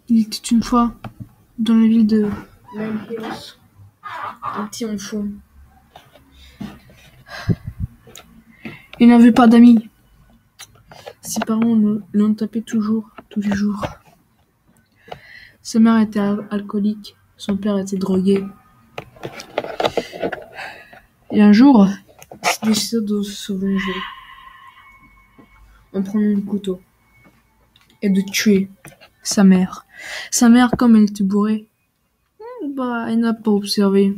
Il était une fois dans la ville de Lampios, un petit enfant. Il n'avait pas d'amis. Ses parents l'ont tapé tous les jours. Sa mère était alcoolique, son père était drogué. Et un jour, il décide de se venger en prenant un couteau et de tuer sa mère. Sa mère, comme elle était bourrée, elle n'a pas observé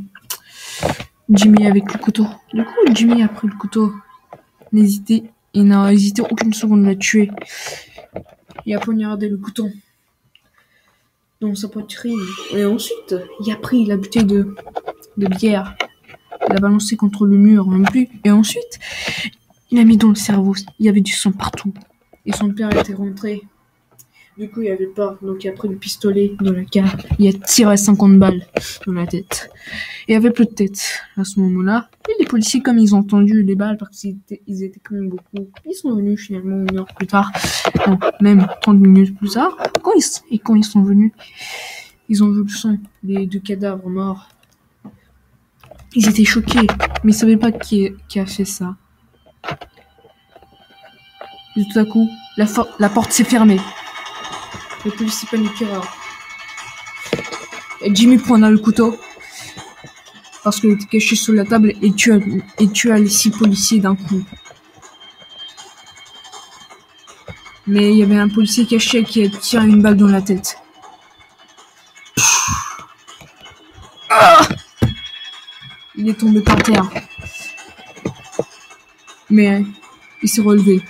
Jimmy avec le couteau. Du coup, Jimmy a pris le couteau, il n'a hésité aucune seconde à la tuer. Il a poignardé le couteau dans sa poitrine. Et ensuite, il a pris la bouteille de bière. Il l'a balancé contre le mur non plus. Et ensuite, il a mis dans le cerveau. Il y avait du sang partout. Et son père était rentré. Du coup, il avait peur. Donc, il a pris le pistolet dans la cave. Il a tiré 50 balles dans la tête. Il n'y avait plus de tête à ce moment-là. Et les policiers, comme ils ont entendu les balles, parce qu'ils étaient quand même beaucoup, ils sont venus finalement 1 heure plus tard. Non, même 30 minutes plus tard. Quand ils sont venus, ils ont vu le sang des 2 cadavres morts. Ils étaient choqués, mais ils savaient pas qui a fait ça. Et tout à coup, la porte s'est fermée. Le policier paniquera. Et Jimmy prendra le couteau parce qu'il était caché sous la table et tua les 6 policiers d'un coup. Mais il y avait un policier caché qui a tiré une balle dans la tête. Ah! Il est tombé par terre. Mais il s'est relevé.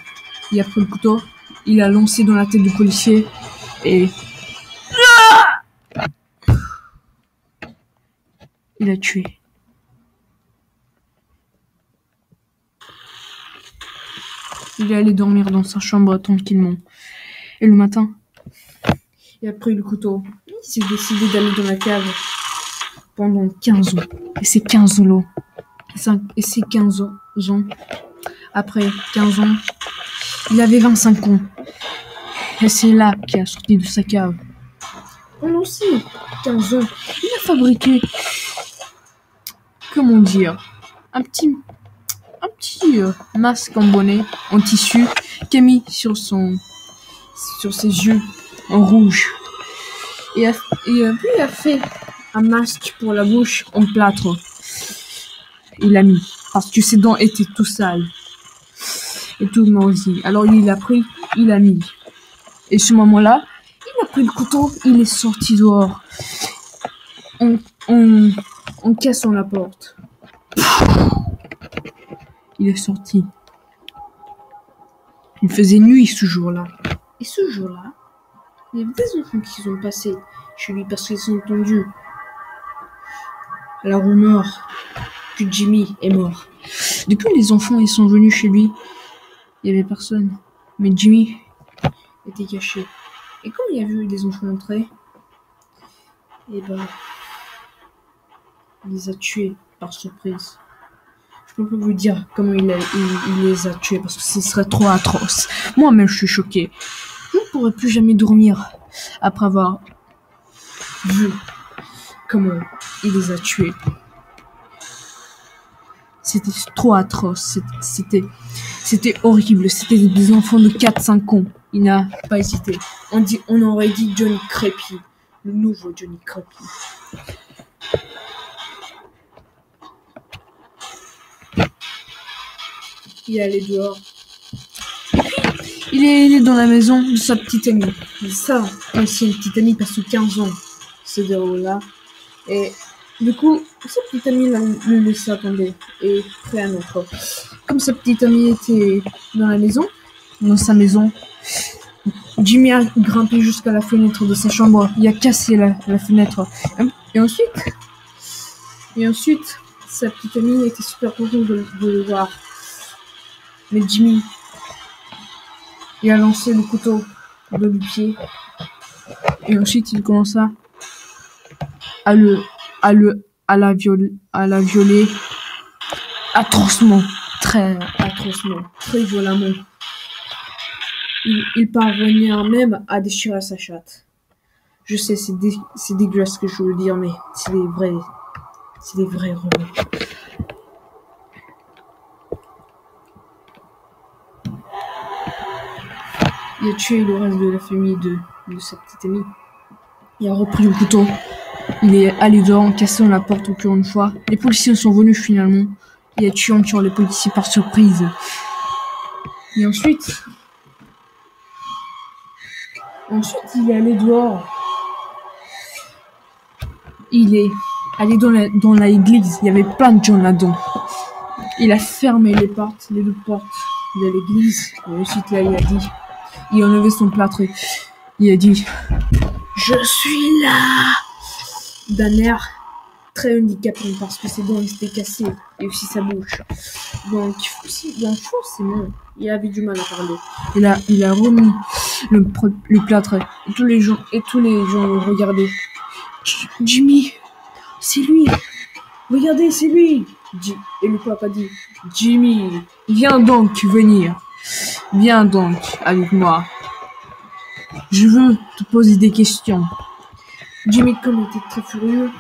Il a pris le couteau, il l'a lancé dans la tête du policier et il a tué. Il est allé dormir dans sa chambre tranquillement. Et le matin, il a pris le couteau. Il s'est décidé d'aller dans la cave pendant 15 ans. Et c'est 15 ans. Et c'est 15 ans. Après 15 ans, il avait 25 ans. Et c'est là qu'il a sorti de sa cave. Pendant aussi 15 ans, il a fabriqué, comment dire, un petit masque en bonnet, en tissu, qu'il a mis sur ses yeux en rouge. Et puis il a fait un masque pour la bouche en plâtre. Il l'a mis, parce que ses dents étaient tout sales. Et tout moisi. Alors il a pris, il a mis. Et ce moment-là, il a pris le couteau, il est sorti dehors. En cassant la porte. Il est sorti. Il faisait nuit ce jour-là. Et ce jour-là, il y avait des enfants qui sont passés chez lui parce qu'ils ont entendu la rumeur que Jimmy est mort. Du coup, les enfants, ils sont venus chez lui. Il y avait personne. Mais Jimmy était caché. Et quand il a vu les enfants entrer, il les a tués par surprise. Je peux pas vous dire comment il les a tués parce que ce serait trop atroce. Moi-même, je suis choquée. Je ne pourrais plus jamais dormir après avoir vu comment il les a tués. C'était trop atroce. C'était horrible. C'était des enfants de 4-5 ans. Il n'a pas hésité. On aurait dit Johnny Crépy. Le nouveau Johnny Crépy. Il est allé dehors. Il est dans la maison de sa petite amie. Ça, c'est une petite amie parce que 15 ans se déroule là. Et du coup, sa petite amie le laissait attendre et fait un autre. Comme sa petite amie était dans sa maison, Jimmy a grimpé jusqu'à la fenêtre de sa chambre. Il a cassé la fenêtre. Et ensuite, sa petite amie était super contente de le voir. Mais Jimmy, il a lancé le couteau de du pied. Et ensuite, il commença à la violer atrocement, très violemment. Il parvenait même à déchirer sa chatte. Je sais, c'est dégueulasse ce que je veux dire, mais c'est des vrais rebeux. Il a tué le reste de la famille de sa petite amie. Il a repris le couteau. Il est allé dehors en cassant la porte encore une fois. Les policiers sont venus finalement. Il a tué encore les policiers par surprise. Et ensuite, il est allé dehors. Il est allé dans la église. Il y avait plein de gens là-dedans. Il a fermé les deux portes de l'église. Et ensuite, là, il a enlevé son plâtre. Il a dit, je suis là, d'un air très handicapé parce que ses dents étaient cassées et aussi sa bouche. Donc, forcément, il avait du mal à parler. Il a remis le plâtre et tous les gens l'ont regardé. Jimmy, c'est lui. Regardez, c'est lui. Et le papa dit, Jimmy, viens donc venir. Viens donc avec moi. Je veux te poser des questions. Jimmy, comme il était très furieux,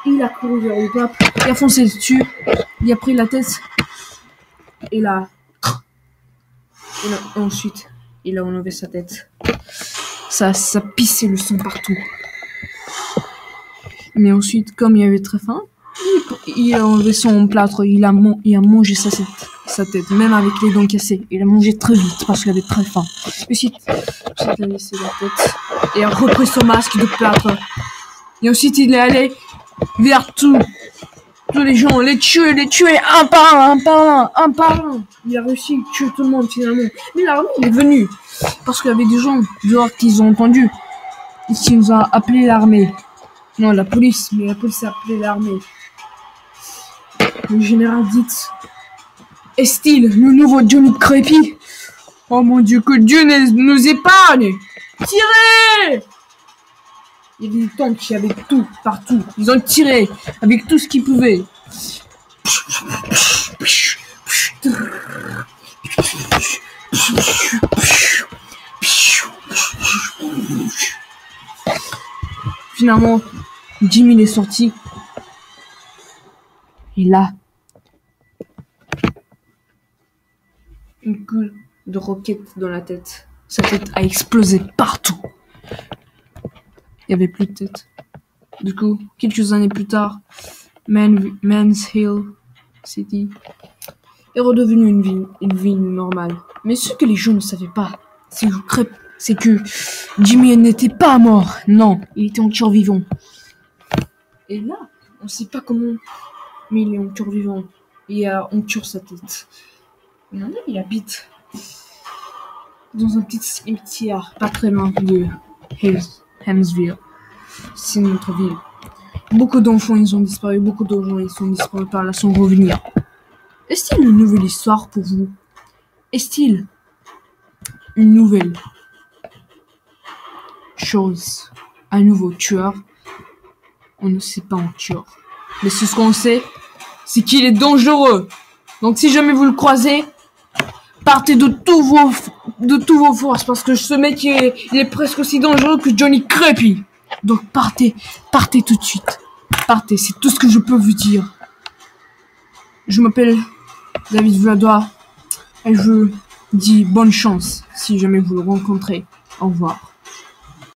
il a couru vers le pape, il a foncé dessus, il a pris la tête, et ensuite, il a enlevé sa tête. Ça pissait le sang partout. Mais ensuite, comme il avait très faim, il a enlevé son plâtre, il a mangé sa tête, même avec les dents cassées. Il a mangé très vite parce qu'il avait très faim. Ensuite, il a laissé la tête et a repris son masque de plâtre. Et ensuite, il est allé vers tous les gens, les tuer un par un. Il a réussi à tuer tout le monde finalement. Mais l'armée est venue parce qu'il y avait des gens dehors qui ont entendu. Ici, nous a appelé l'armée. Non, la police, mais la police a appelé l'armée. Le général dit, est-il le nouveau Johnny Crepy? Oh mon Dieu, que Dieu nous épargne! Tirez! Il y avait des tanks avec tout, partout. Ils ont tiré avec tout ce qu'ils pouvaient. Finalement, Jimmy est sorti. Et là, une coup de roquette dans la tête. Sa tête a explosé partout. Il n'y avait plus de tête. Du coup, quelques années plus tard, Manshill City est redevenu une ville normale. Mais ce que les gens ne savaient pas, c'est que Jimmy n'était pas mort. Non, il était encore vivant. Et là, on ne sait pas comment, mais il est encore vivant. Il a encore sa tête. Maintenant, il habite dans un petit cimetière pas très loin de Hemsville. C'est notre ville. Beaucoup d'enfants ils ont disparu, beaucoup de gens ils sont disparus par là sans revenir. Est-il une nouvelle histoire pour vous? Est-il une nouvelle chose? Un nouveau tueur? On ne sait pas encore. Mais ce qu'on sait, c'est qu'il est dangereux. Donc si jamais vous le croisez, partez de tous vos forces parce que ce mec il est presque aussi dangereux que Johnny Crepy. Donc partez tout de suite. Partez, c'est tout ce que je peux vous dire. Je m'appelle David Vladois et je vous dis bonne chance si jamais vous le rencontrez. Au revoir.